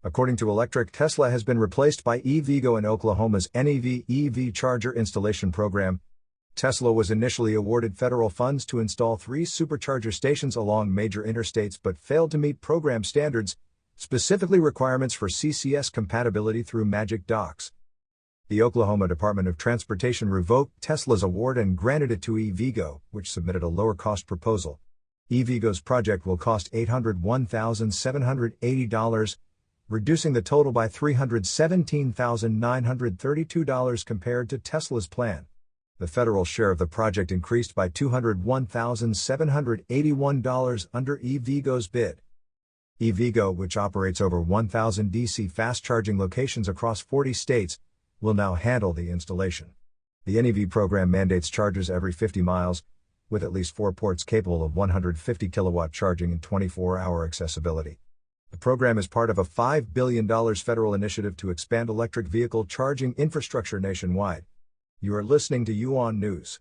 According to Electric, Tesla has been replaced by EVgo in Oklahoma's NEVI EV charger installation program. Tesla was initially awarded federal funds to install 3 supercharger stations along major interstates but failed to meet program standards, specifically requirements for CCS compatibility through Magic Docks. The Oklahoma Department of Transportation revoked Tesla's award and granted it to EVgo, which submitted a lower-cost proposal. EVgo's project will cost $801,780, reducing the total by $317,932 compared to Tesla's plan. The federal share of the project increased by $201,781 under EVgo's bid. EVgo, which operates over 1,000 DC fast-charging locations across 40 states, will now handle the installation. The NEV program mandates chargers every 50 miles, with at least 4 ports capable of 150 kilowatt charging and 24-hour accessibility. The program is part of a $5 billion federal initiative to expand electric vehicle charging infrastructure nationwide. You are listening to UON News.